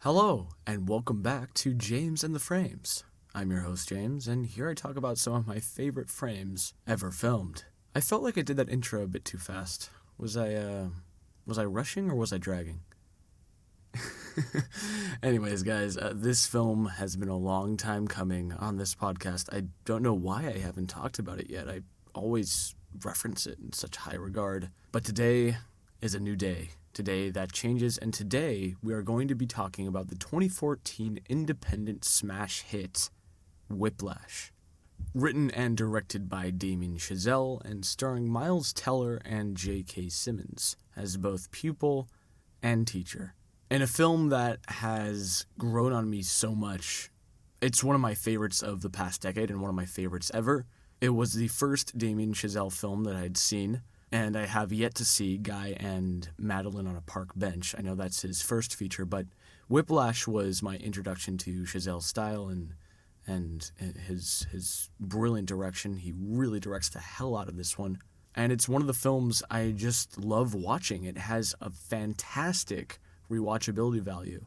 Hello, and welcome back to James and the Frames. I'm your host, James, and here I talk about some of my favorite frames ever filmed. I felt like I did that intro a bit too fast. Was I rushing or was I dragging? Anyways, guys, this film has been a long time coming on this podcast. I don't know why I haven't talked about it yet. I always reference it in such high regard. But today is a new day. Today that changes, and today we are going to be talking about the 2014 independent smash hit, Whiplash. Written and directed by Damien Chazelle and starring Miles Teller and J.K. Simmons as both pupil and teacher. In a film that has grown on me so much, it's one of my favorites of the past decade and one of my favorites ever. It was the first Damien Chazelle film that I'd seen, and I have yet to see Guy and Madeline on a Park Bench. I know that's his first feature, but Whiplash was my introduction to Chazelle's style and his brilliant direction. He really directs the hell out of this one. And it's one of the films I just love watching. It has a fantastic rewatchability value,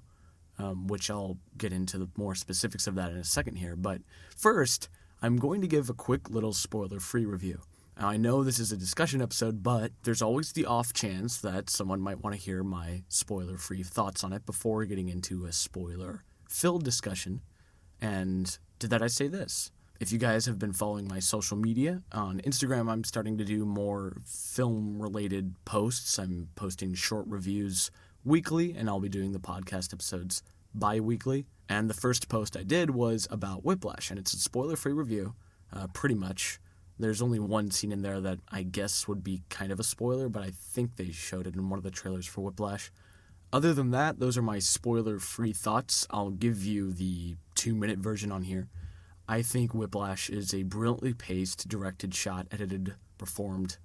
which I'll get into the more specifics of that in a second here. But first, I'm going to give a quick little spoiler-free review. Now, I know this is a discussion episode, but there's always the off chance that someone might want to hear my spoiler-free thoughts on it before getting into a spoiler-filled discussion. And to that I say this. If you guys have been following my social media, on Instagram I'm starting to do more film-related posts. I'm posting short reviews weekly, and I'll be doing the podcast episodes bi-weekly. And the first post I did was about Whiplash, and it's a spoiler-free review, pretty much. There's only one scene in there that I guess would be kind of a spoiler, but I think they showed it in one of the trailers for Whiplash. Other than that, those are my spoiler-free thoughts. I'll give you the 2-minute version on here. I think Whiplash is a brilliantly paced, directed, shot, edited, performed,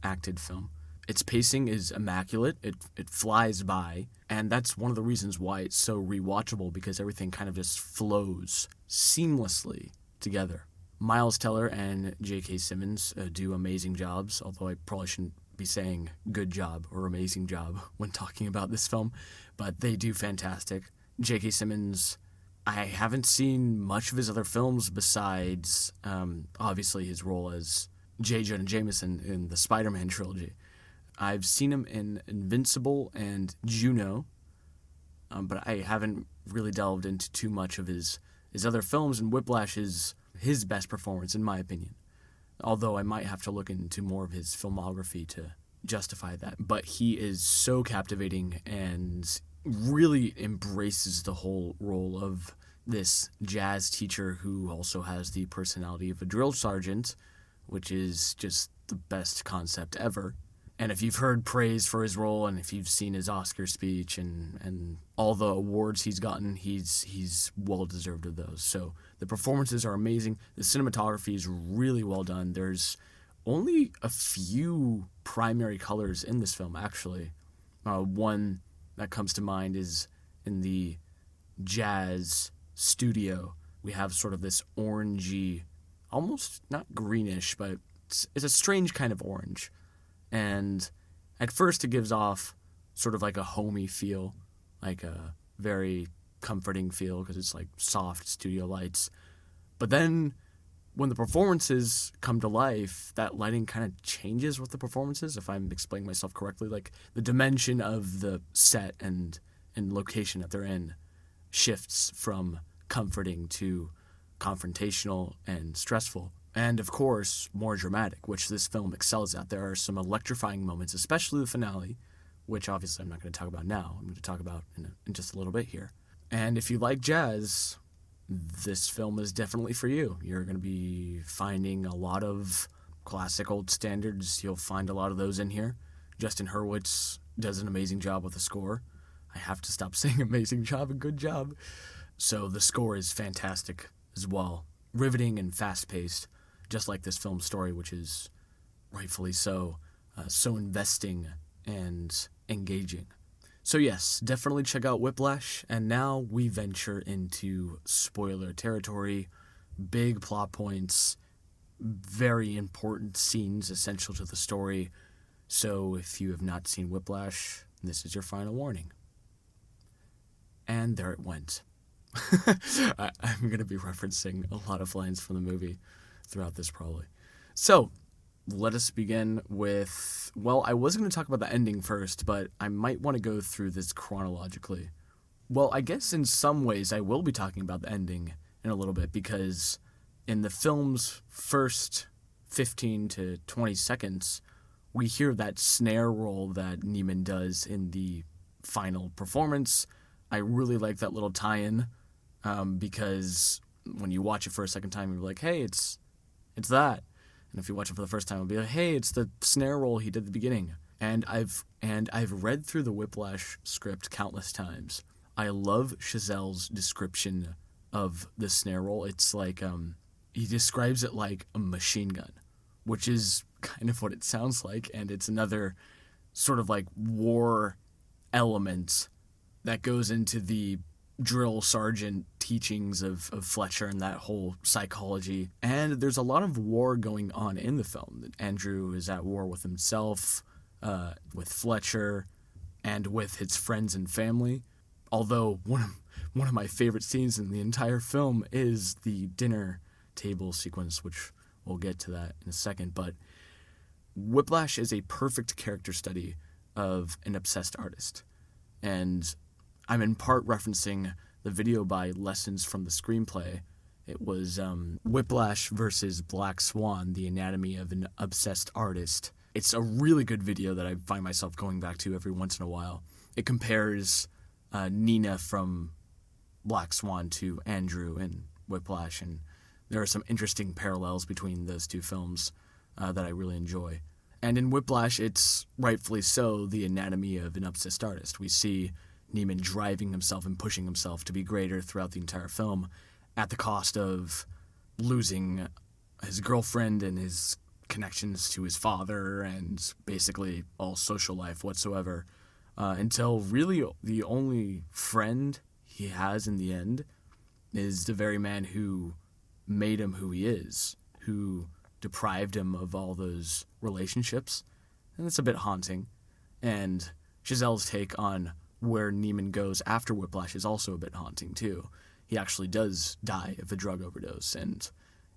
acted film. Its pacing is immaculate. It flies by, and that's one of the reasons why it's so rewatchable, because everything kind of just flows seamlessly together. Miles Teller and J.K. Simmons do amazing jobs, although I probably shouldn't be saying good job or amazing job when talking about this film, but they do fantastic. J.K. Simmons, I haven't seen much of his other films besides, obviously, his role as J. Jonah Jameson in the Spider-Man trilogy. I've seen him in Invincible and Juno, but I haven't really delved into too much of his other films, and Whiplash is his best performance, in my opinion. Although I might have to look into more of his filmography to justify that. But he is so captivating and really embraces the whole role of this jazz teacher who also has the personality of a drill sergeant, which is just the best concept ever. And if you've heard praise for his role, and if you've seen his Oscar speech and all the awards he's gotten, he's well-deserved of those. So the performances are amazing. The cinematography is really well done. There's only a few primary colors in this film, actually. One that comes to mind is in the jazz studio. We have sort of this orangey, almost not greenish, but it's a strange kind of orange. And at first it gives off sort of like a homey feel, like a very comforting feel, because it's like soft studio lights. But then when the performances come to life, that lighting kind of changes with the performances, if I'm explaining myself correctly. Like the dimension of the set and location that they're in shifts from comforting to confrontational and stressful. And, of course, more dramatic, which this film excels at. There are some electrifying moments, especially the finale, which obviously I'm not going to talk about now. I'm going to talk about in just a little bit here. And if you like jazz, this film is definitely for you. You're going to be finding a lot of classic old standards. You'll find a lot of those in here. Justin Hurwitz does an amazing job with the score. I have to stop saying amazing job and good job. So the score is fantastic as well. Riveting and fast-paced. Just like this film's story, which is rightfully so investing and engaging. So yes, definitely check out Whiplash, and now we venture into spoiler territory, big plot points, very important scenes essential to the story. So if you have not seen Whiplash, this is your final warning. And there it went. I'm going to be referencing a lot of lines from the movie throughout this probably. So, let us begin with, well, I was going to talk about the ending first, but I might want to go through this chronologically. Well, I guess in some ways I will be talking about the ending in a little bit, because in the film's first 15 to 20 seconds, we hear that snare roll that Neiman does in the final performance. I really like that little tie-in, because when you watch it for a second time, you're like, hey, it's that. And if you watch it for the first time, it'll be like, hey, it's the snare roll he did at the beginning. And I've read through the Whiplash script countless times. I love Chazelle's description of the snare roll. It's like, he describes it like a machine gun, which is kind of what it sounds like. And it's another sort of like war element that goes into the drill sergeant teachings of Fletcher and that whole psychology. And there's a lot of war going on in the film. Andrew is at war with himself, with Fletcher, and with his friends and family. Although one of my favorite scenes in the entire film is the dinner table sequence, which we'll get to that in a second. But Whiplash is a perfect character study of an obsessed artist. And I'm in part referencing the video by Lessons from the Screenplay. It was Whiplash versus Black Swan, The Anatomy of an Obsessed Artist. It's a really good video that I find myself going back to every once in a while. It compares Nina from Black Swan to Andrew in Whiplash, and there are some interesting parallels between those two films that I really enjoy. And in Whiplash, it's rightfully so the anatomy of an obsessed artist. We see Neiman driving himself and pushing himself to be greater throughout the entire film at the cost of losing his girlfriend and his connections to his father and basically all social life whatsoever, until really the only friend he has in the end is the very man who made him who he is, who deprived him of all those relationships. And it's a bit haunting. And Chazelle's take on where Neiman goes after Whiplash is also a bit haunting too. He actually does die of a drug overdose, and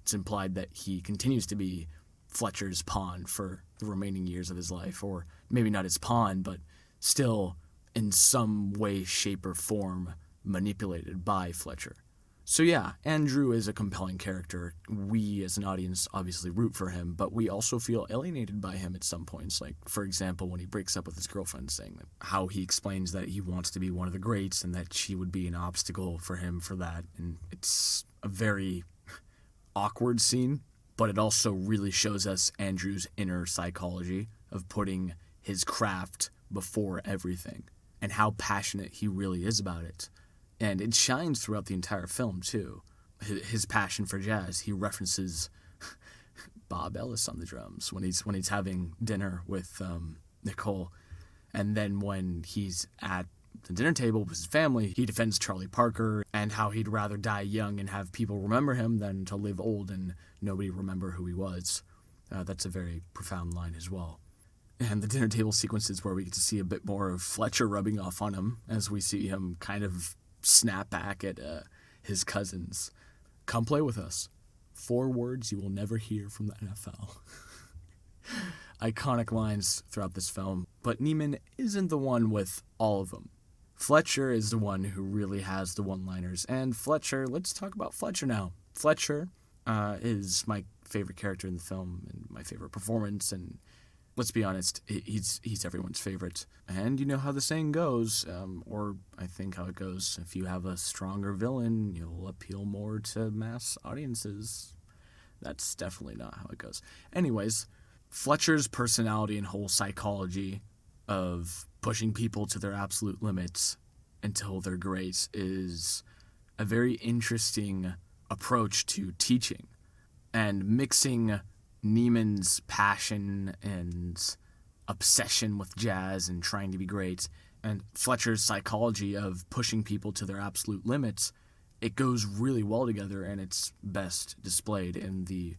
it's implied that he continues to be Fletcher's pawn for the remaining years of his life, or maybe not his pawn, but still in some way, shape, or form manipulated by Fletcher. So yeah, Andrew is a compelling character. We as an audience obviously root for him, but we also feel alienated by him at some points. Like, for example, when he breaks up with his girlfriend, saying how he explains that he wants to be one of the greats and that she would be an obstacle for him for that. And it's a very awkward scene, but it also really shows us Andrew's inner psychology of putting his craft before everything and how passionate he really is about it. And it shines throughout the entire film, too. His passion for jazz. He references Bob Ellis on the drums when he's having dinner with Nicole. And then when he's at the dinner table with his family, he defends Charlie Parker and how he'd rather die young and have people remember him than to live old and nobody remember who he was. That's a very profound line as well. And the dinner table sequences where we get to see a bit more of Fletcher rubbing off on him as we see him kind of snap back at his cousins. Come play with us. 4 words you will never hear from the NFL. Iconic lines throughout this film, but Neiman isn't the one with all of them. Fletcher is the one who really has the one-liners, and Fletcher, let's talk about Fletcher now. Fletcher is my favorite character in the film and my favorite performance, and let's be honest, he's everyone's favorite. And you know how the saying goes, or I think how it goes, if you have a stronger villain, you'll appeal more to mass audiences. That's definitely not how it goes. Anyways, Fletcher's personality and whole psychology of pushing people to their absolute limits until they're great is a very interesting approach to teaching. And mixing Neiman's passion and obsession with jazz and trying to be great, and Fletcher's psychology of pushing people to their absolute limits, it goes really well together, and it's best displayed in the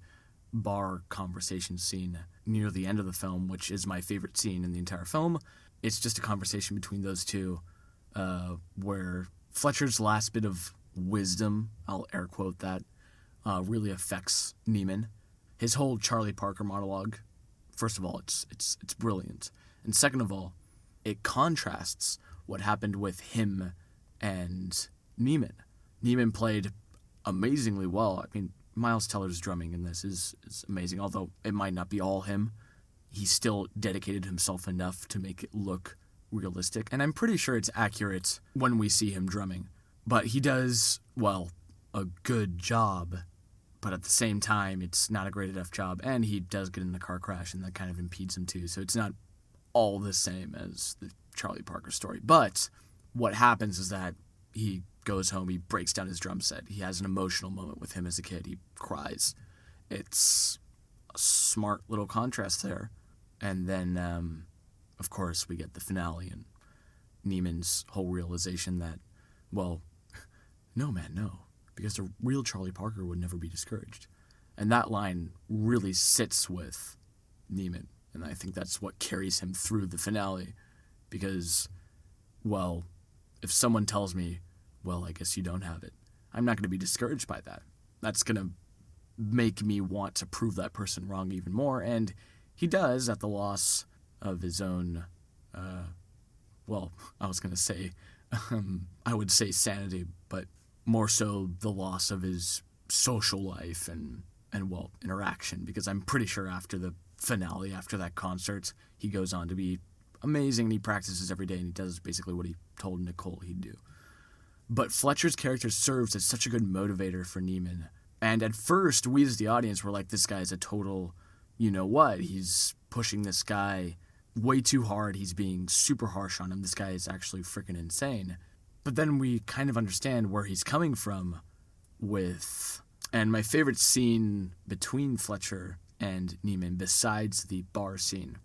bar conversation scene near the end of the film, which is my favorite scene in the entire film. It's just a conversation between those two where Fletcher's last bit of wisdom, I'll air quote that, really affects Neiman. His whole Charlie Parker monologue, first of all, it's brilliant. And second of all, it contrasts what happened with him and Neiman. Neiman played amazingly well. I mean, Miles Teller's drumming in this is amazing, although it might not be all him. He still dedicated himself enough to make it look realistic, and I'm pretty sure it's accurate when we see him drumming. But he does, well, a good job, but at the same time, it's not a great enough job, and he does get in the car crash, and that kind of impedes him too, so it's not all the same as the Charlie Parker story. But what happens is that he goes home, he breaks down his drum set, he has an emotional moment with him as a kid, he cries. It's a smart little contrast there. And then, of course, we get the finale and Neiman's whole realization that, well, no, man, no, because the real Charlie Parker would never be discouraged. And that line really sits with Neiman, and I think that's what carries him through the finale, because, well, if someone tells me, well, I guess you don't have it, I'm not going to be discouraged by that. That's going to make me want to prove that person wrong even more, and he does at the loss of his own, I was going to say, I would say sanity, but more so the loss of his social life and interaction, because I'm pretty sure after the finale, after that concert, he goes on to be amazing, and he practices every day, and he does basically what he told Nicole he'd do. But Fletcher's character serves as such a good motivator for Neiman, and at first, we as the audience were like, this guy's a total, you know what, he's pushing this guy way too hard, he's being super harsh on him, this guy is actually freaking insane. But then we kind of understand where he's coming from with, and my favorite scene between Fletcher and Neiman, besides the bar scene,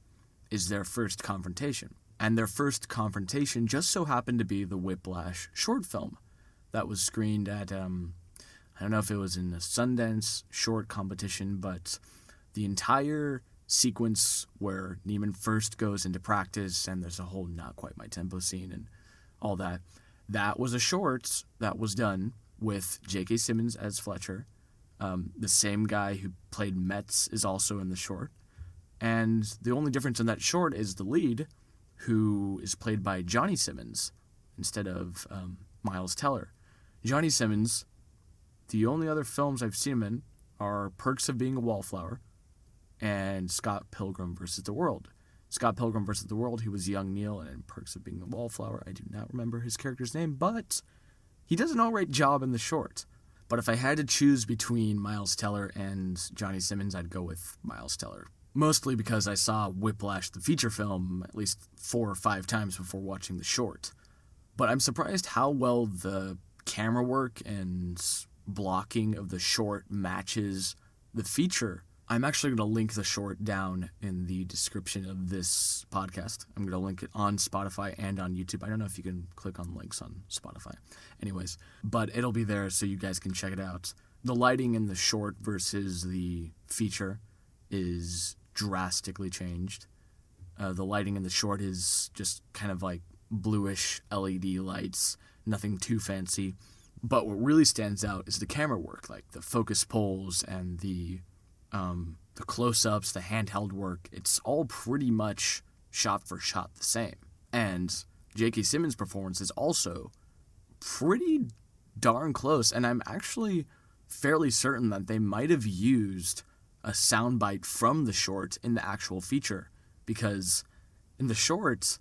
is their first confrontation. And their first confrontation just so happened to be the Whiplash short film that was screened at, I don't know if it was in the Sundance short competition, but the entire sequence where Neiman first goes into practice and there's a whole not quite my tempo scene and all that, that was a short that was done with J.K. Simmons as Fletcher. The same guy who played Metz is also in the short. And the only difference in that short is the lead, who is played by Johnny Simmons instead of Miles Teller. Johnny Simmons, the only other films I've seen him in are Perks of Being a Wallflower and Scott Pilgrim vs. the World. Scott Pilgrim vs. the World, he was young Neil, and in Perks of Being a Wallflower, I do not remember his character's name, but he does an alright job in the short. But if I had to choose between Miles Teller and Johnny Simmons, I'd go with Miles Teller. Mostly because I saw Whiplash, the feature film, at least 4 or 5 times before watching the short. But I'm surprised how well the camera work and blocking of the short matches the feature. I'm actually going to link the short down in the description of this podcast. I'm going to link it on Spotify and on YouTube. I don't know if you can click on links on Spotify. Anyways, but it'll be there so you guys can check it out. The lighting in the short versus the feature is drastically changed. The lighting in the short is just kind of like bluish LED lights, nothing too fancy. But what really stands out is the camera work, like the focus pulls and the close-ups, the handheld work. It's all pretty much shot for shot the same. And J.K. Simmons' performance is also pretty darn close, and I'm actually fairly certain that they might have used a soundbite from the short in the actual feature, because in the short,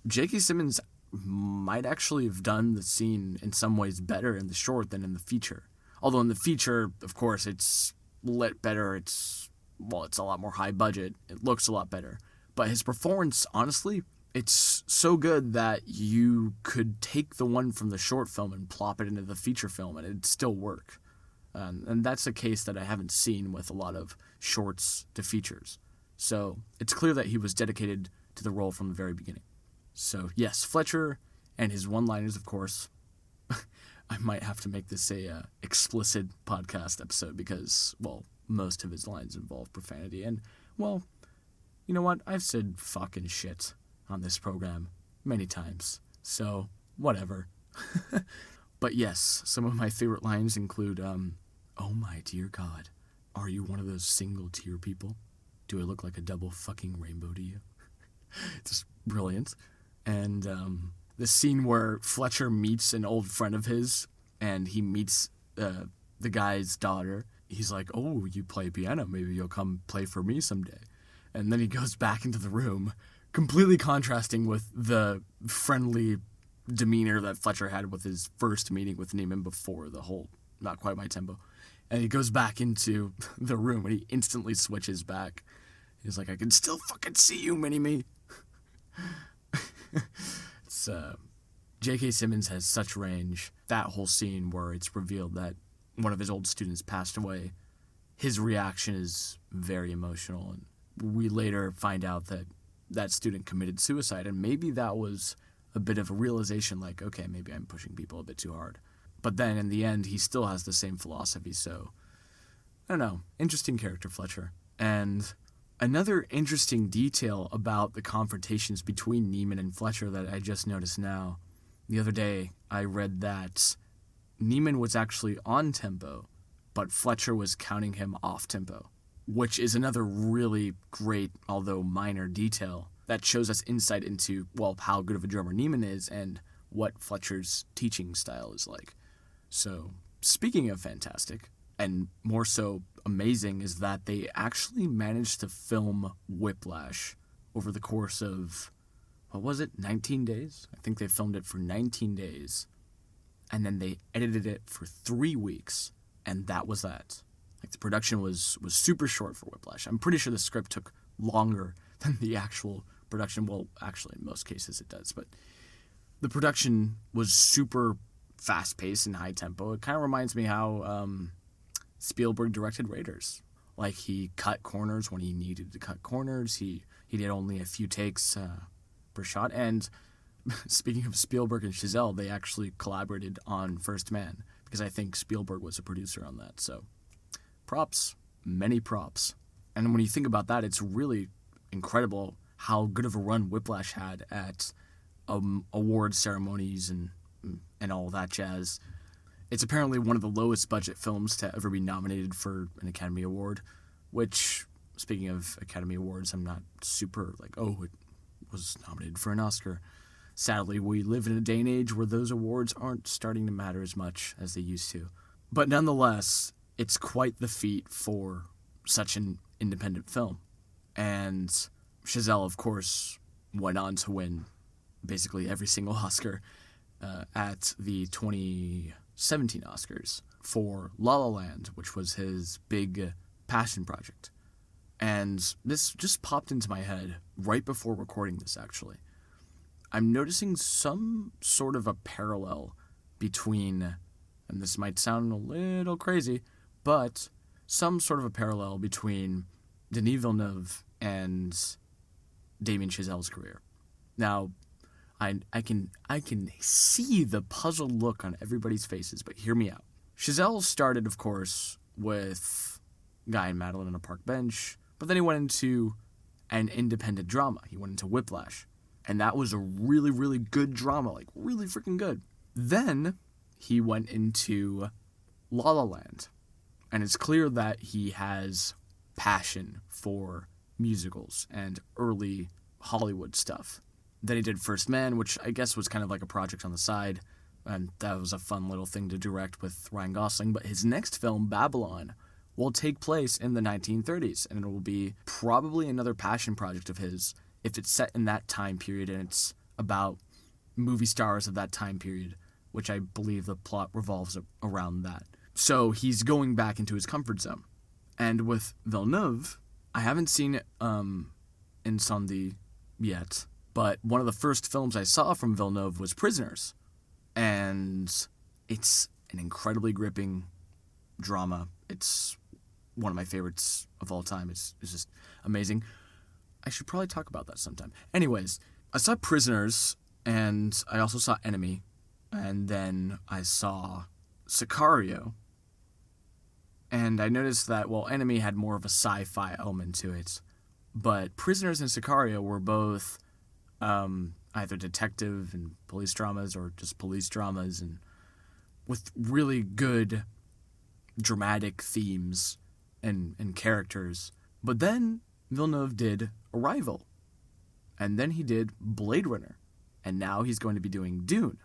J.K. Simmons might actually have done the scene in some ways better in the short than in the feature. Although in the feature, of course, it's lit better, it's a lot more high budget, it looks a lot better. But his performance, honestly, it's so good that you could take the one from the short film and plop it into the feature film and it'd still work. And that's a case that I haven't seen with a lot of shorts to features. So it's clear that he was dedicated to the role from the very beginning. So yes, Fletcher and his one-liners, of course. I might have to make this a explicit podcast episode because, well, most of his lines involve profanity. And, well, you know what? I've said fucking shit on this program many times. So, whatever. But yes, some of my favorite lines include, "Oh my dear God, are you one of those single tear people? Do I look like a double fucking rainbow to you?" It's brilliant. And the scene where Fletcher meets an old friend of his, and he meets the guy's daughter. He's like, "Oh, you play piano. Maybe you'll come play for me someday." And then he goes back into the room, completely contrasting with the friendly demeanor that Fletcher had with his first meeting with Neiman before the whole "not quite my tempo." And he goes back into the room, and he instantly switches back. He's like, "I can still fucking see you, Mini-Me." It's, J.K. Simmons has such range. That whole scene where it's revealed that one of his old students passed away, his reaction is very emotional. And we later find out that that student committed suicide, and maybe that was a bit of a realization, like, okay, maybe I'm pushing people a bit too hard. But then in the end, he still has the same philosophy, so I don't know. Interesting character, Fletcher. And another interesting detail about the confrontations between Neiman and Fletcher that I just noticed now. The other day, I read that Neiman was actually on tempo, but Fletcher was counting him off tempo, which is another really great, although minor detail that shows us insight into, well, how good of a drummer Neiman is and what Fletcher's teaching style is like. So, speaking of fantastic, and more so amazing, is that they actually managed to film Whiplash over the course of, 19 days? I think they filmed it for 19 days. And then they edited it for 3 weeks, and that was that. Like, the production was super short for Whiplash. I'm pretty sure the script took longer than the actual production. Well, actually, in most cases it does, but the production was super fast-paced and high-tempo. It kind of reminds me how Spielberg directed Raiders. Like, he cut corners when he needed to cut corners. He did only a few takes per shot. And speaking of Spielberg and Chazelle, they actually collaborated on First Man, because I think Spielberg was a producer on that. So props, many props. And when you think about that, it's really incredible how good of a run Whiplash had at award ceremonies and all that jazz. It's apparently one of the lowest budget films to ever be nominated for an Academy Award, which, speaking of Academy Awards, I'm not super like, oh, it was nominated for an Oscar. Sadly, we live in a day and age where those awards aren't starting to matter as much as they used to. But nonetheless, it's quite the feat for such an independent film. And Chazelle, of course, went on to win basically every single Oscar at the 2017 Oscars for La La Land, which was his big passion project. And this just popped into my head right before recording this, actually. I'm noticing some sort of a parallel between, and this might sound a little crazy, but some sort of a parallel between Denis Villeneuve and Damien Chazelle's career. Now, I can see the puzzled look on everybody's faces, but hear me out. Chazelle started, of course, with Guy and Madeline on a Park Bench, but then he went into an independent drama. He went into Whiplash, and that was a really, really good drama, like really freaking good. Then he went into La La Land, and it's clear that he has passion for musicals and early Hollywood stuff. Then he did First Man, which I guess was kind of like a project on the side, and that was a fun little thing to direct with Ryan Gosling. But his next film, Babylon, will take place in the 1930s, and it will be probably another passion project of his if it's set in that time period and it's about movie stars of that time period, which I believe the plot revolves around that. So he's going back into his comfort zone. And with Villeneuve, I haven't seen Incendie yet, but one of the first films I saw from Villeneuve was Prisoners. And it's an incredibly gripping drama. It's one of my favorites of all time. It's just amazing. I should probably talk about that sometime. Anyways, I saw Prisoners, and I also saw Enemy, and then I saw Sicario. And I noticed that, well, Enemy had more of a sci-fi element to it, but Prisoners and Sicario were both either detective and police dramas or just police dramas, and with really good dramatic themes and characters. But then Villeneuve did Arrival, and then he did Blade Runner, and now he's going to be doing Dune.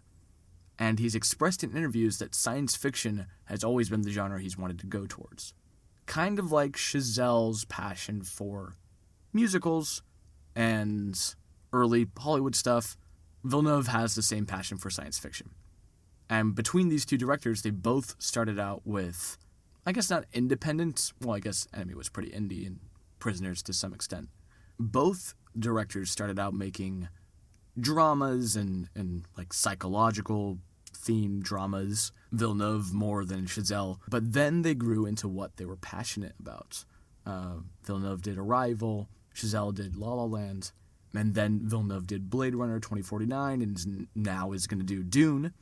And he's expressed in interviews that science fiction has always been the genre he's wanted to go towards. Kind of like Chazelle's passion for musicals and early Hollywood stuff, Villeneuve has the same passion for science fiction. And between these two directors, they both started out with, I guess not independent, well, I guess Enemy was pretty indie and Prisoners to some extent. Both directors started out making dramas and like psychological themed dramas, Villeneuve more than Chazelle, but then they grew into what they were passionate about. Villeneuve did Arrival, Chazelle did La La Land, and then Villeneuve did Blade Runner 2049 and now is going to do Dune,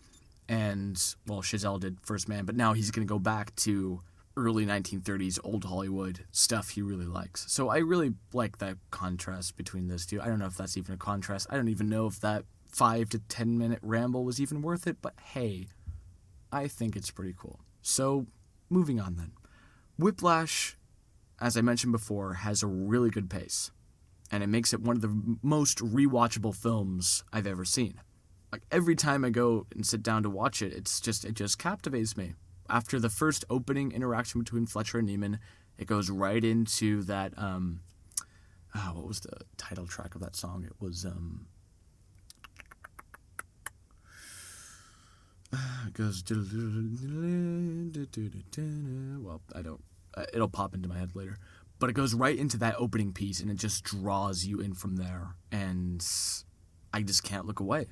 and, well, Chazelle did First Man, but now he's going to go back to early 1930s old Hollywood stuff he really likes. So I really like that contrast between those two. I don't know if that's even a contrast. I don't even know if that 5 to 10 minute ramble was even worth it, but hey, I think it's pretty cool. So, moving on then. Whiplash, as I mentioned before, has a really good pace, and it makes it one of the most rewatchable films I've ever seen. Like, every time I go and sit down to watch it, it just captivates me. After the first opening interaction between Fletcher and Neiman, it goes right into that, what was the title track of that song? It was, it goes, well, it'll pop into my head later. But it goes right into that opening piece, and it just draws you in from there, and I just can't look away.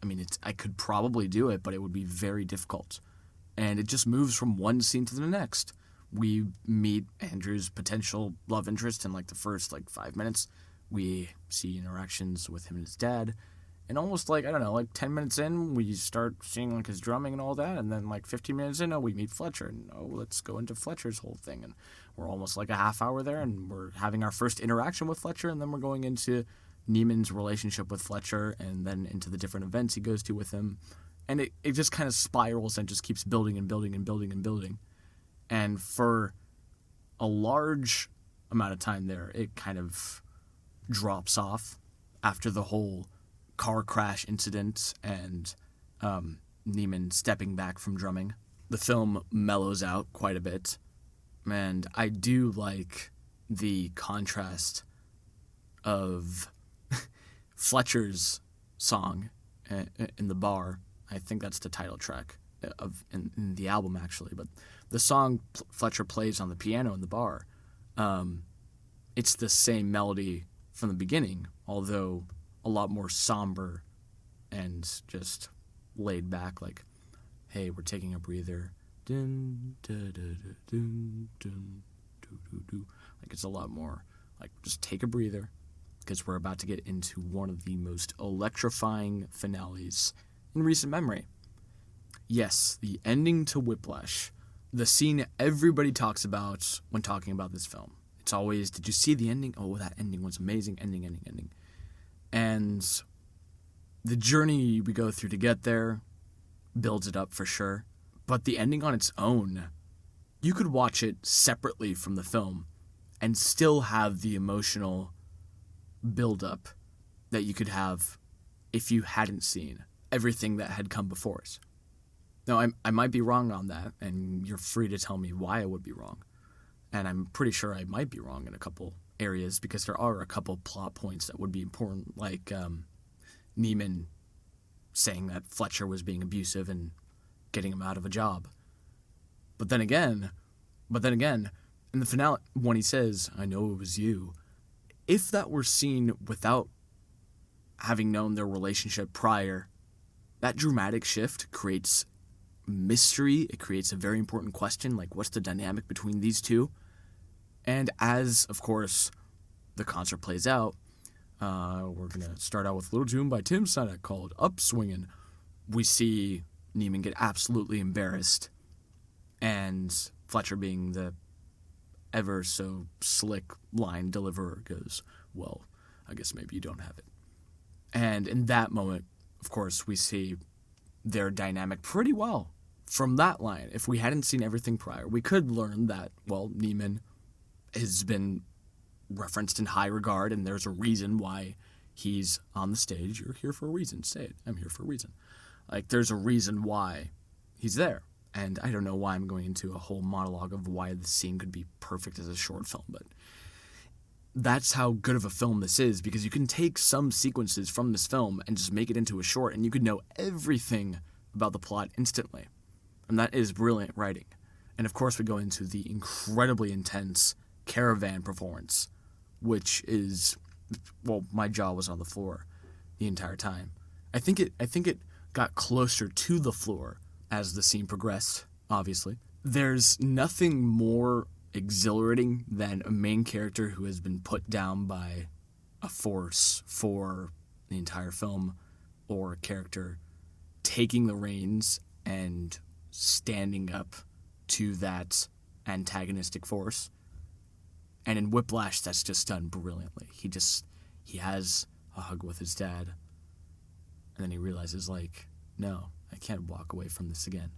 I mean, I could probably do it, but it would be very difficult. And it just moves from one scene to the next. We meet Andrew's potential love interest in, like, the first, 5 minutes. We see interactions with him and his dad. And almost, 10 minutes in, we start seeing, his drumming and all that. And then, 15 minutes in, we meet Fletcher. And, let's go into Fletcher's whole thing. And we're almost, a half hour there, and we're having our first interaction with Fletcher. And then we're going into Neiman's relationship with Fletcher, and then into the different events he goes to with him. And it just kind of spirals and just keeps building and building and building and building. And for a large amount of time there, it kind of drops off after the whole car crash incident and Neiman stepping back from drumming. The film mellows out quite a bit. And I do like the contrast of Fletcher's song in the bar. I think that's the title track in the album, actually. But the song Fletcher plays on the piano in the bar, it's the same melody from the beginning, although a lot more somber and just laid back, like, hey, we're taking a breather. Dun, da, da, da, dun, dun, doo, doo, doo. Like, it's a lot more, just take a breather, because we're about to get into one of the most electrifying finales in recent memory. Yes, the ending to Whiplash, the scene everybody talks about when talking about this film. It's always, did you see the ending? Oh, that ending was amazing. Ending. And the journey we go through to get there builds it up for sure. But the ending on its own, you could watch it separately from the film and still have the emotional build-up that you could have if you hadn't seen everything that had come before it. Now, I might be wrong on that, and you're free to tell me why I would be wrong. And I'm pretty sure I might be wrong in a couple areas, because there are a couple plot points that would be important, like Neiman saying that Fletcher was being abusive and getting him out of a job. But then again, in the finale, when he says, I know it was you, if that were seen without having known their relationship prior, that dramatic shift creates mystery. It creates a very important question, like, what's the dynamic between these two? And as, of course, the concert plays out, we're going to start out with a little tune by Tim Sinek called Up Swingin'. We see Neiman get absolutely embarrassed, and Fletcher, being the ever so slick line deliverer, goes, well, I guess maybe you don't have it. And in that moment, of course, we see their dynamic pretty well from that line, if we hadn't seen everything prior, we could learn that, well, Neiman has been referenced in high regard, and there's a reason why he's on the stage. You're here for a reason. Say it. I'm here for a reason. Like, there's a reason why he's there. And I don't know why I'm going into a whole monologue of why the scene could be perfect as a short film, but that's how good of a film this is, because you can take some sequences from this film and just make it into a short, and you could know everything about the plot instantly. And that is brilliant writing. And of course we go into the incredibly intense caravan performance, which is, well, my jaw was on the floor the entire time. I think it got closer to the floor as the scene progressed, obviously. There's nothing more exhilarating than a main character who has been put down by a force for the entire film, or a character taking the reins and standing up to that antagonistic force. And in Whiplash, that's just done brilliantly. He has a hug with his dad, and then he realizes, like, no, I can't walk away from this again.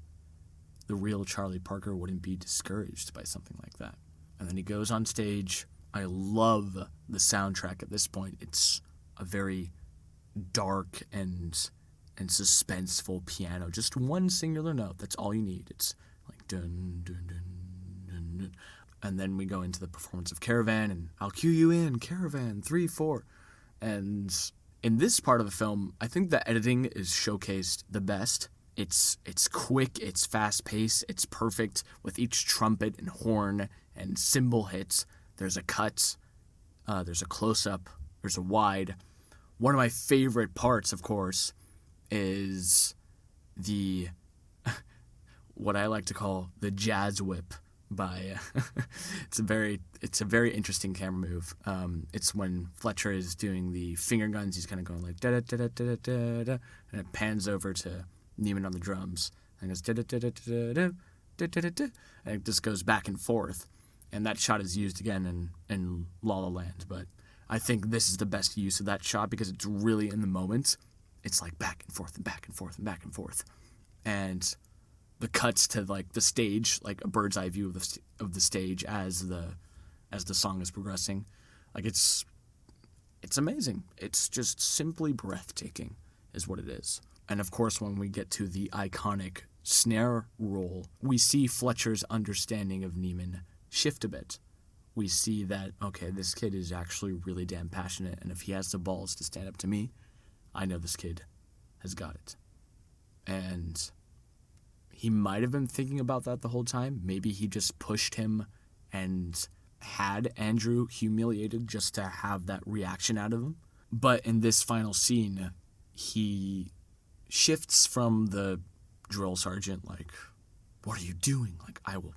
The real Charlie Parker wouldn't be discouraged by something like that. And then he goes on stage. I love the soundtrack at this point. It's a very dark and suspenseful piano. Just one singular note. That's all you need. It's like dun, dun, dun, dun, dun. And then we go into the performance of Caravan, and I'll cue you in, Caravan, 3-4. And in this part of the film, I think the editing is showcased the best. It's quick, it's fast-paced, it's perfect. With each trumpet and horn and cymbal hits, there's a cut, there's a close-up, there's a wide. One of my favorite parts, of course, is the what I like to call the jazz whip by it's a very interesting camera move. It's when Fletcher is doing the finger guns. He's kind of going like da da da da da da da, and it pans over to Neiman on the drums and goes da da da da da da da da da, and it just goes back and forth. And that shot is used again in La La Land, but I think this is the best use of that shot because it's really in the moment. It's like back and forth and back and forth and back and forth, and the cuts to like the stage, like a bird's eye view of the stage as the song is progressing, like it's amazing. It's just simply breathtaking, is what it is. And of course, when we get to the iconic snare roll, we see Fletcher's understanding of Neiman shift a bit. We see that, okay, this kid is actually really damn passionate, and if he has the balls to stand up to me, I know this kid has got it. And he might have been thinking about that the whole time. Maybe he just pushed him and had Andrew humiliated just to have that reaction out of him. But in this final scene, he shifts from the drill sergeant, like, what are you doing? Like, I will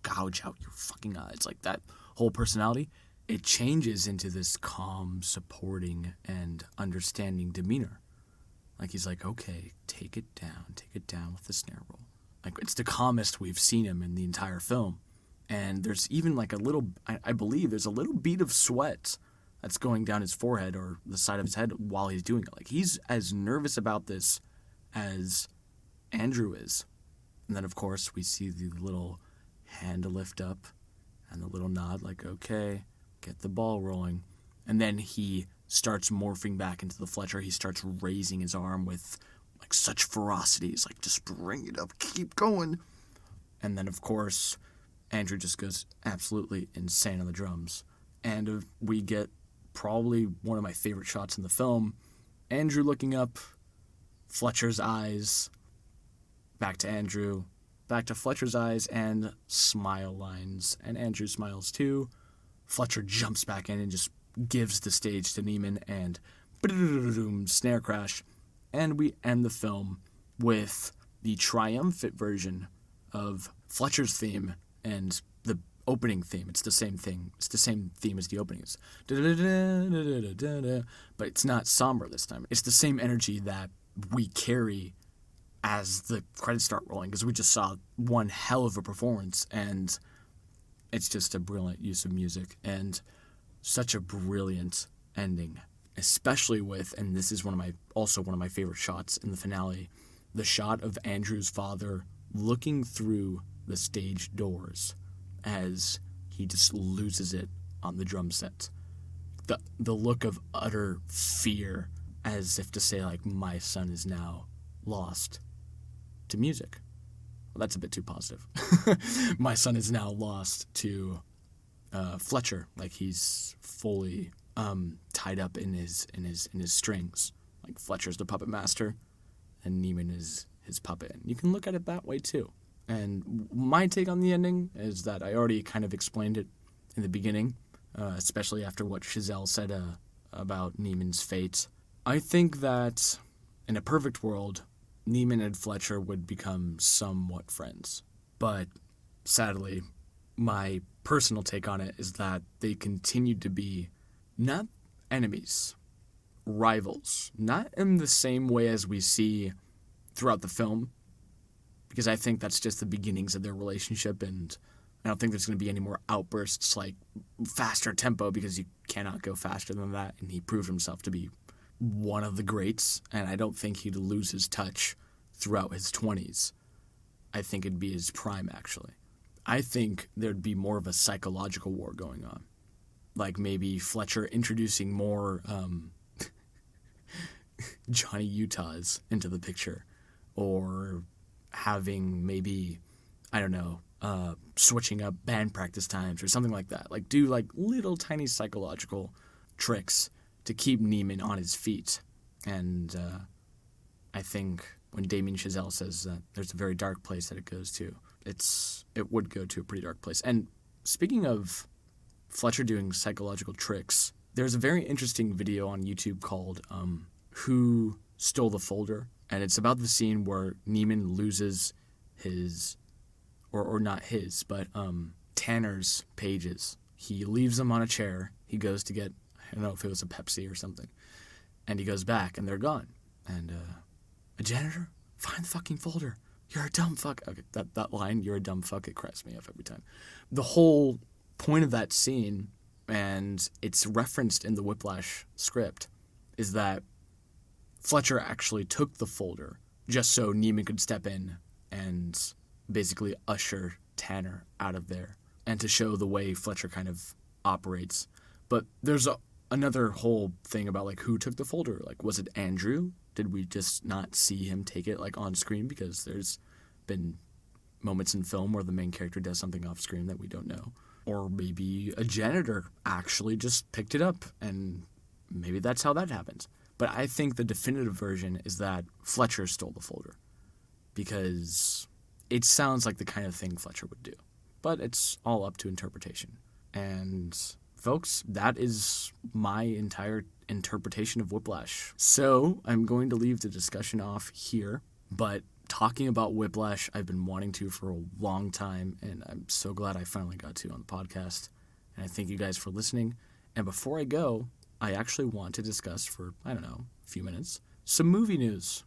gouge out your fucking eyes. Like, that whole personality, it changes into this calm, supporting, and understanding demeanor. Like, he's like, okay, take it down with the snare roll. Like, it's the calmest we've seen him in the entire film. And there's even like a little, I believe there's a little bead of sweat that's going down his forehead or the side of his head while he's doing it. Like, he's as nervous about this as Andrew is. And then, of course, we see the little hand to lift up and the little nod, like, okay, get the ball rolling. And then he starts morphing back into the Fletcher. He starts raising his arm with like such ferocity. He's like, just bring it up, keep going. And then, of course, Andrew just goes absolutely insane on the drums. And we get probably one of my favorite shots in the film. Andrew looking up, Fletcher's eyes, back to Andrew, back to Fletcher's eyes, and smile lines. And Andrew smiles too. Fletcher jumps back in and just gives the stage to Neiman, and snare crash. And we end the film with the triumphant version of Fletcher's theme and the opening theme. It's the same thing. It's the same theme as the opening. It's but it's not somber this time. It's the same energy that we carry as the credits start rolling, because we just saw one hell of a performance, and it's just a brilliant use of music and such a brilliant ending, especially with, and this is one of my favorite shots in the finale, the shot of Andrew's father looking through the stage doors as he just loses it on the drum set. The look of utter fear, as if to say, like, my son is now lost to music. Well, that's a bit too positive. My son is now lost to Fletcher, like he's fully tied up in his strings. Like Fletcher's the puppet master, and Neiman is his puppet. And you can look at it that way too. And my take on the ending is that I already kind of explained it in the beginning, especially after what Chazelle said about Neiman's fate. I think that in a perfect world, Neiman and Fletcher would become somewhat friends. But sadly, my personal take on it is that they continued to be not enemies, rivals. Not in the same way as we see throughout the film, because I think that's just the beginnings of their relationship, and I don't think there's going to be any more outbursts like faster tempo, because you cannot go faster than that, and he proved himself to be one of the greats, and I don't think he'd lose his touch throughout his 20s. I think it'd be his prime, actually. I think there'd be more of a psychological war going on. Like maybe Fletcher introducing more Johnny Utahs into the picture, or having maybe, I don't know, switching up band practice times or something like that. Like do like little tiny psychological tricks to keep Neiman on his feet. And I think when Damien Chazelle says that there's a very dark place that it goes to, it would go to a pretty dark place. And speaking of Fletcher doing psychological tricks, there's a very interesting video on YouTube called Who Stole the Folder? And it's about the scene where Neiman loses his, or not his, but Tanner's pages. He leaves them on a chair. He goes to get, I don't know if it was a Pepsi or something, and he goes back and they're gone. And a janitor, find the fucking folder. You're a dumb fuck. Okay, that line, you're a dumb fuck, it cracks me up every time. The whole point of that scene, and it's referenced in the Whiplash script, is that Fletcher actually took the folder just so Neiman could step in and basically usher Tanner out of there, and to show the way Fletcher kind of operates. But there's another whole thing about like who took the folder. Like, was it Andrew? Did we just not see him take it like on screen? Because there's been moments in film where the main character does something off screen that we don't know. Or maybe a janitor actually just picked it up, and maybe that's how that happens. But I think the definitive version is that Fletcher stole the folder, because it sounds like the kind of thing Fletcher would do. But it's all up to interpretation. And folks, that is my entire interpretation of Whiplash. So I'm going to leave the discussion off here, but talking about Whiplash, I've been wanting to for a long time, and I'm so glad I finally got to on the podcast. And I thank you guys for listening. And before I go, I actually want to discuss for, I don't know, a few minutes, some movie news.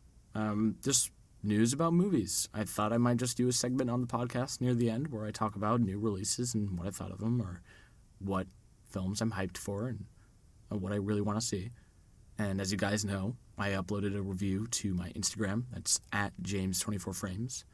Just news about movies. I thought I might just do a segment on the podcast near the end where I talk about new releases and what I thought of them, or what films I'm hyped for and what I really want to see. And as you guys know, I uploaded a review to my Instagram, that's at James24frames,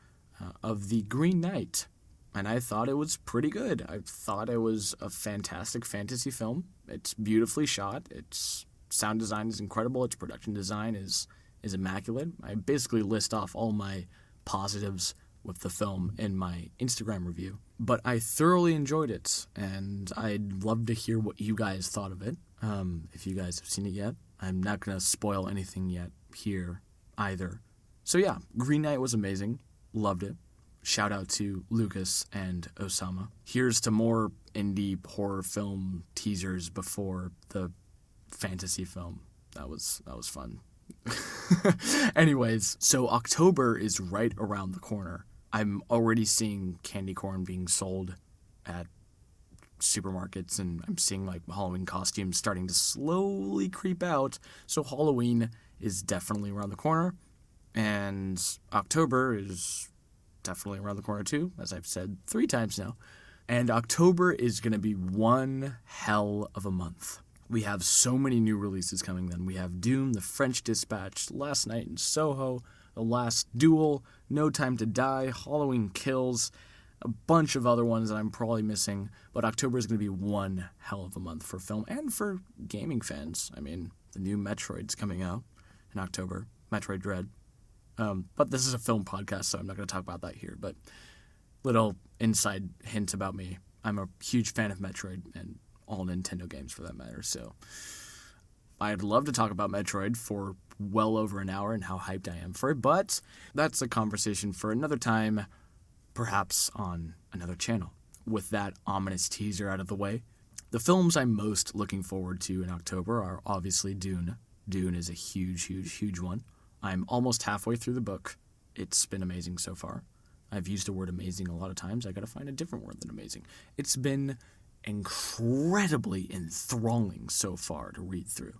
of The Green Knight. And I thought it was pretty good. I thought it was a fantastic fantasy film. It's beautifully shot. Its sound design is incredible. Its production design is immaculate. I basically list off all my positives with the film in my Instagram review. But I thoroughly enjoyed it, and I'd love to hear what you guys thought of it. If you guys have seen it yet. I'm not going to spoil anything yet here either. So yeah, Green Knight was amazing. Loved it. Shout out to Lucas and Osama. Here's to more indie horror film teasers before the fantasy film. That was fun. Anyways, so October is right around the corner. I'm already seeing candy corn being sold at supermarkets, and I'm seeing like Halloween costumes starting to slowly creep out. So Halloween is definitely around the corner, and October is definitely around the corner too, as I've said 3 times now. And October is going to be one hell of a month. We have so many new releases coming then. We have Doom, The French Dispatch, Last Night in Soho, The Last Duel, No Time to Die, Halloween Kills, a bunch of other ones that I'm probably missing, but October is going to be one hell of a month for film and for gaming fans. I mean, the new Metroid's coming out in October, Metroid Dread. But this is a film podcast, so I'm not going to talk about that here, but little inside hint about me. I'm a huge fan of Metroid and all Nintendo games for that matter, so I'd love to talk about Metroid for well over an hour and how hyped I am for it, but that's a conversation for another time, perhaps on another channel. With that ominous teaser out of the way, the films I'm most looking forward to in October are obviously Dune. Dune is a huge one. I'm almost halfway through the book. It's been amazing so far. I've used the word amazing a lot of times. I gotta find a different word than amazing. It's been incredibly enthralling so far to read through.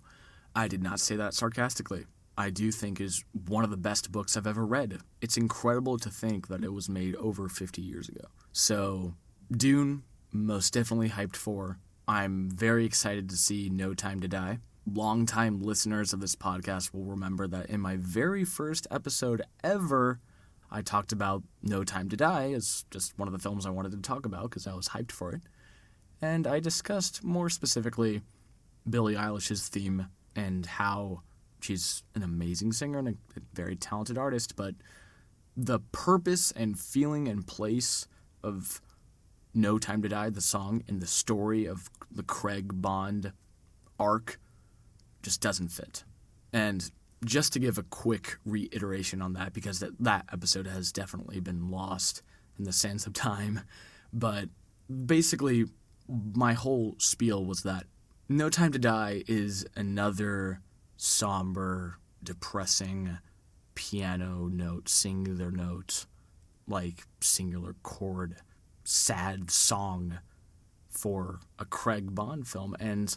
I did not say that sarcastically. I do think is one of the best books I've ever read. It's incredible to think that it was made over 50 years ago. So, Dune, most definitely hyped for. I'm very excited to see No Time to Die. Longtime listeners of this podcast will remember that in my very first episode ever, I talked about No Time to Die as just one of the films I wanted to talk about because I was hyped for it. And I discussed more specifically Billie Eilish's theme and how she's an amazing singer and a very talented artist, but the purpose and feeling and place of No Time to Die, the song, and the story of the Craig Bond arc just doesn't fit. And just to give a quick reiteration on that, because that episode has definitely been lost in the sands of time, but basically my whole spiel was that No Time to Die is another somber, depressing piano note, singular note, like singular chord, sad song for a Craig Bond film. And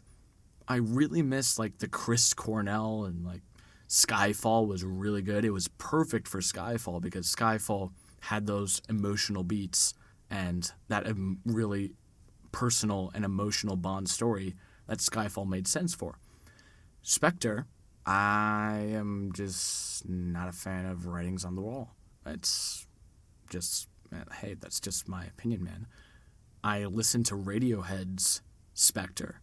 I really miss like the Chris Cornell, and like Skyfall was really good. It was perfect for Skyfall because Skyfall had those emotional beats and that really personal and emotional Bond story that Skyfall made sense for. Spectre, I am just not a fan of Writings on the Wall. It's just, hey, that's just my opinion, man. I listened to Radiohead's Spectre,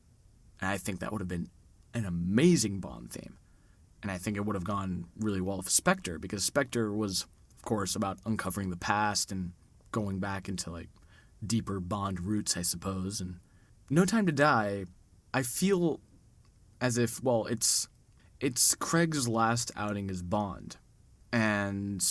and I think that would have been an amazing Bond theme. And I think it would have gone really well with Spectre, because Spectre was, of course, about uncovering the past and going back into, like, deeper Bond roots, I suppose. And No Time to Die, I feel as if, well, it's Craig's last outing as Bond. And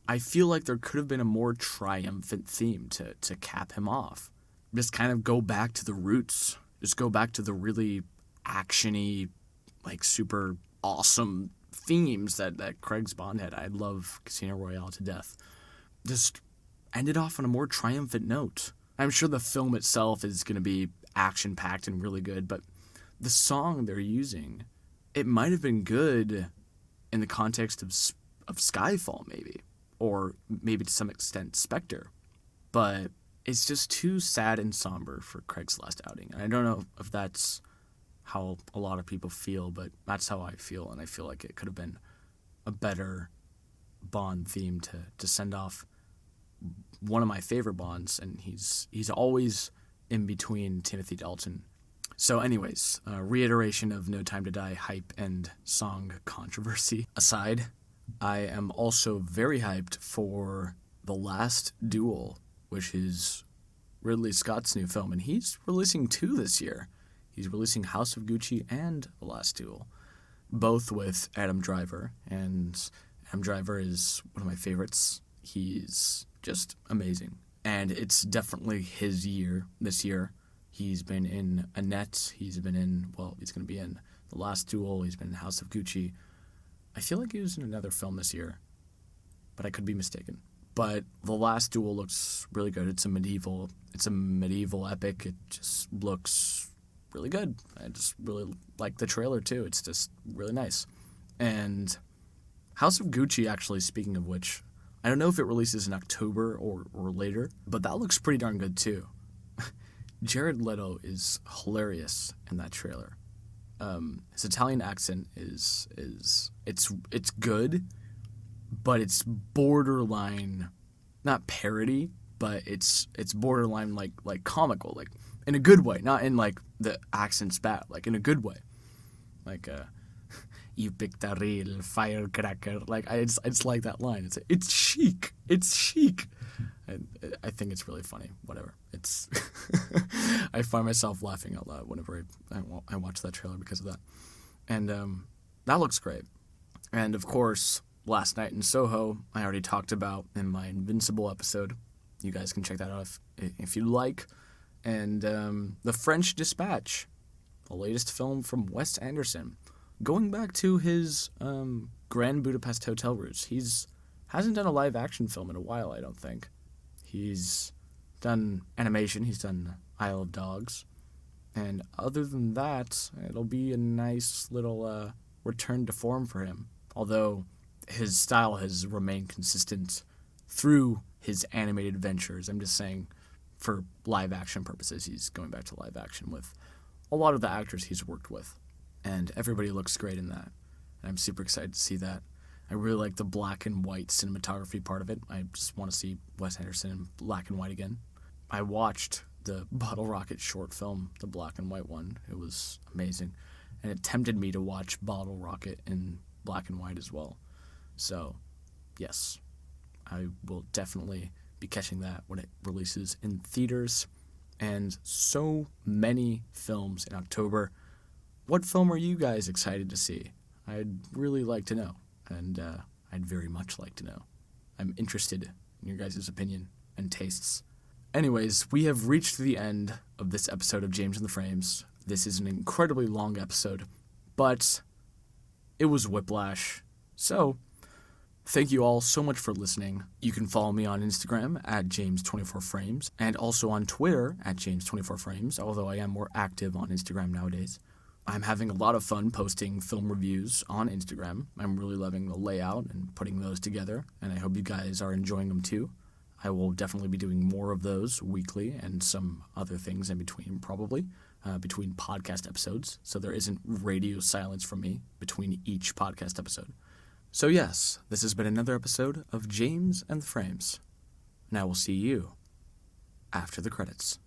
I feel like there could have been a more triumphant theme to cap him off. Just kind of go back to the roots. Just go back to the really action-y, like, super awesome themes that Craig's Bond had. I love Casino Royale to death. Just ended off on a more triumphant note. I'm sure the film itself is going to be action-packed and really good, but the song they're using, it might have been good in the context of Skyfall, maybe, or maybe to some extent Spectre, but it's just too sad and somber for Craig's last outing. And I don't know if that's how a lot of people feel, but that's how I feel, and I feel like it could have been a better Bond theme to send off one of my favorite Bonds, and he's always in between Timothy Dalton. So anyways, reiteration of No Time to Die hype and song controversy aside, I am also very hyped for The Last Duel, which is Ridley Scott's new film, and he's releasing 2 this year. He's releasing House of Gucci and The Last Duel, both with Adam Driver, and Adam Driver is one of my favorites. He's just amazing, and it's definitely his year this year. He's been in Annette, he's going to be in The Last Duel, he's been in House of Gucci. I feel like he was in another film this year, but I could be mistaken. But The Last Duel looks really good. It's a medieval epic. It just looks really good. I just really like the trailer too. It's just really nice. And House of Gucci, actually, speaking of which, I don't know if it releases in October or later, but that looks pretty darn good too. Jared Leto is hilarious in that trailer. His Italian accent is good, but it's borderline, not parody, but it's borderline like comical, like in a good way, not in like the accent's bad, like in a good way, like you picked a real firecracker. Like I just like that line. It's chic. It's chic. I think it's really funny. Whatever. It's I find myself laughing out loud whenever I watch that trailer because of that. And that looks great. And of course, Last Night in Soho, I already talked about in my Invincible episode. You guys can check that out if you like. And The French Dispatch, the latest film from Wes Anderson. Going back to his Grand Budapest Hotel roots, hasn't done a live-action film in a while, I don't think. He's done animation, he's done Isle of Dogs, and other than that, it'll be a nice little return to form for him. Although his style has remained consistent through his animated ventures. I'm just saying, for live-action purposes, he's going back to live-action with a lot of the actors he's worked with. And everybody looks great in that. And I'm super excited to see that. I really like the black and white cinematography part of it. I just want to see Wes Anderson in black and white again. I watched the Bottle Rocket short film, the black and white one. It was amazing. And it tempted me to watch Bottle Rocket in black and white as well. So, yes, I will definitely be catching that when it releases in theaters. And so many films in October. What film are you guys excited to see? I'd really like to know, and I'd very much like to know. I'm interested in your guys' opinion and tastes. Anyways, we have reached the end of this episode of James and the Frames. This is an incredibly long episode, but it was Whiplash. So, thank you all so much for listening. You can follow me on Instagram at James24Frames, and also on Twitter at James24Frames, although I am more active on Instagram nowadays. I'm having a lot of fun posting film reviews on Instagram. I'm really loving the layout and putting those together, and I hope you guys are enjoying them too. I will definitely be doing more of those weekly and some other things in between, probably, between podcast episodes, so there isn't radio silence from me between each podcast episode. So yes, this has been another episode of James and the Frames, and I will see you after the credits.